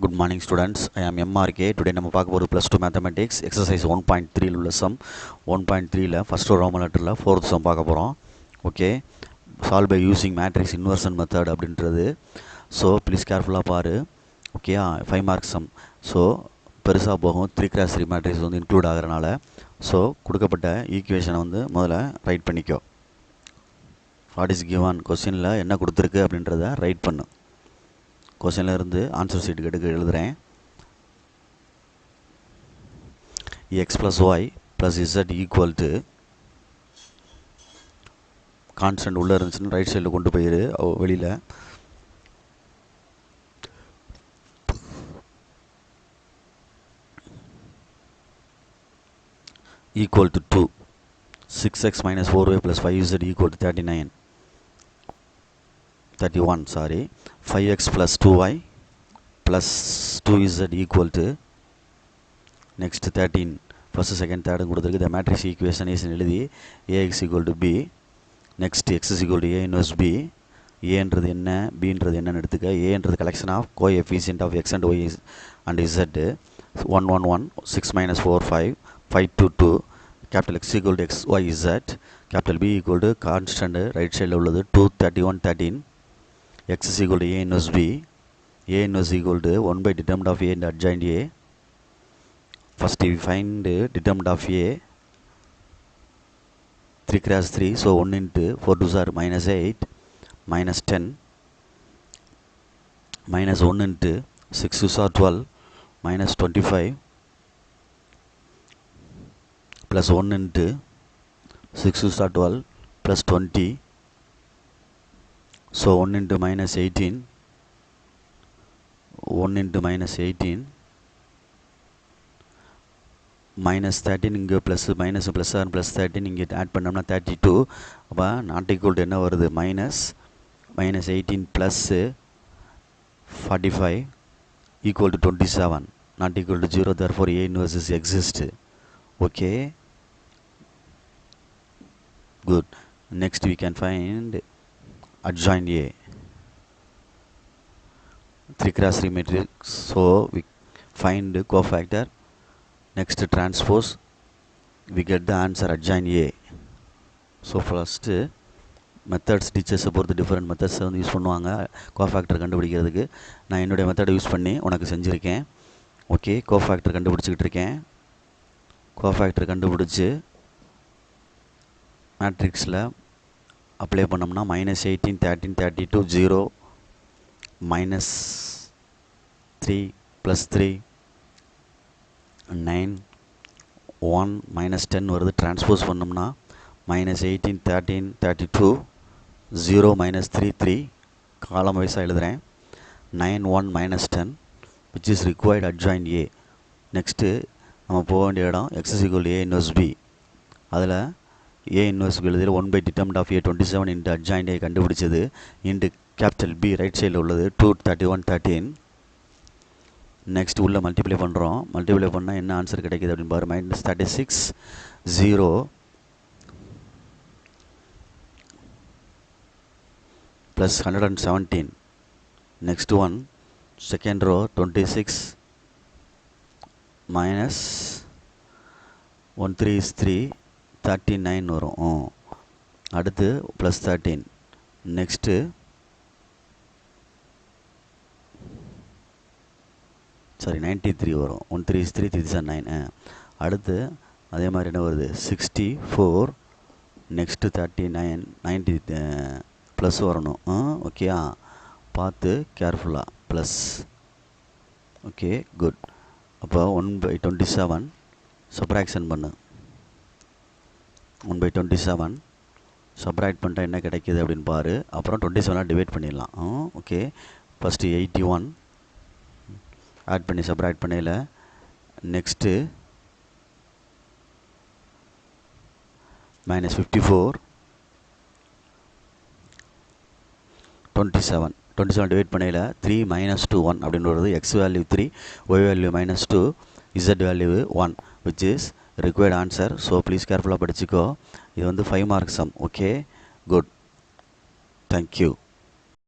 Good morning students, I am MRK. Today நம்ம பார்க்க போகிறது +2 மேத்தமெட்டிக்ஸ் எக்ஸசைஸ் 1.3 உள்ள சம் 1.3ல ஃபஸ்ட்டு ரோமன் லெட்டரில் 4th சம் பார்க்க போகிறோம். Okay, solve by using matrix inversion method அப்படின்றது. ஸோ ப்ளீஸ் கேர்ஃபுல்லாக பாரு. Okay, 5 marks some. ஸோ பெருசாக போகும், 3x3 மேட்ரிக்ஸ் வந்து இன்க்ளூட் ஆகிறனால. ஸோ கொடுக்கப்பட்ட ஈக்குவேஷனை வந்து முதல்ல ரைட் பண்ணிக்கோ. வாட் இஸ் கிவன், கொஸ்டினில் என்ன கொடுத்துருக்கு அப்படின்றத ரைட் பண்ணு. கொஸ்டினில் இருந்து ஆன்சர் ஷீட்டுக்கு எடுக்க எழுதுகிறேன். X plus y plus z equal to constant உள்ளே இருந்துச்சுன்னு ரைட் சைடில் கொண்டு போயிரு வெளியில். Equal to 2 6x minus 4y plus 5z equal to 31 sorry 5x plus 2y plus 2z equal to next 13. first second third கொடுத்துருக்கு. the matrix equation is எழுதி ax equal to b, next x is equal to a inverse b. a-ன்றது என்ன, b-ன்றது என்னன்னு எடுத்துக்க. a-ன்றது collection of coefficient of x and y and z. 1 1 1 6 minus 4 5 5 2 2. capital X equal to x y z, capital B equal to constant right side உள்ளது 2 31 13. x is equal to a inverse b, a inverse equal to 1 by determinant of a and adjoint a. first we find determinant of a 3 cross 3, so 1 into 4 2s are minus 8 minus 10 minus 1 into 6 2s are 12 minus 25 plus 1 into 6 2s are 12 plus 20. So 1 into minus 18, 1 into minus 18 minus 13 இங்கே plus minus plus r plus 13 இங்கே add பண்ணோம்னா 32. அப்போ not equal to என்ன வருது, minus 18 plus 45 equal to 27. Not equal to 0, therefore a inverse is exist. Okay, good. Next we can find adjoint A, 3 cross 3 matrix. So we find cofactor, next transpose, we get the answer adjoint A. So first methods teachers பொறுத்து different methods வந்து use பண்ணுவாங்க cofactor கண்டுபிடிக்கிறதுக்கு. நான் என்னுடைய மெத்தடை use பண்ணி உனக்கு செஞ்சுருக்கேன். ஓகே, கோஃபேக்டர் கண்டுபிடிச்சிக்கிட்டு இருக்கேன். கோஃபேக்டர் கண்டுபிடிச்சி மேட்ரிக்ஸில் அப்ளை பண்ணோம்னா minus 18 13 32 0 minus 3 plus 3 9 1 minus 10 வருது. டிரான்ஸ்போஸ் பண்ணோம்னா minus 18 13 32 0 minus 3 3 காலம் வைஸாக எழுதுகிறேன். 9 1 minus 10 which is required adjoint A. Next நம்ம போக வேண்டிய இடம் x is equal to a inverse b. அதில் a inverse எழுதியில் 1 by determinant of a 27 into adjoint A கண்டுபிடிச்சது into capital B ரைட் சைடில் உள்ளது 2 31 13. நெக்ஸ்ட் உள்ள மல்டிப்ளை பண்ணுறோம். மல்டிப்ளை பண்ணால் என்ன ஆன்சர் கிடைக்கிது அப்படின்னு பாரு. minus 36 0 plus 117. next one second row 26 minus 1 3 is 3 39 வரும். அடுத்து ப்ளஸ் 13. நெக்ஸ்ட்டு சாரி 93 வரும். 1 3 is 3 3 is 9. அடுத்து அதே மாதிரி என்ன வருது 64. நெக்ஸ்ட்டு 39 90 ப்ளஸ் வரணும். ஓகேயா, பார்த்து கேர்ஃபுல்லாக ப்ளஸ். Okay, good. அப்போ 1 by 27 சப்ராக்ஷன் பண்ணு. 1 by 27 சப்ராக்ட் பண்ணிட்டா என்ன கிடைக்கிது அப்படின்னு பாரு. அப்புறம் 27 டிவைட் பண்ணிடலாம். ஓகே, ஃபஸ்ட்டு 81 ஆட் பண்ணி சப்ராக்ட் பண்ணையில் நெக்ஸ்ட்டு minus 54 27 டிவைட் பண்ணையில் 3 minus 2 1 அப்படின்னு வருது. X value 3, y value minus 2, z value 1 which is required answer. So please கேர்ஃபுல்லாக படிச்சுக்கோ. இது வந்து 5 mark sum. Okay, good, thank you.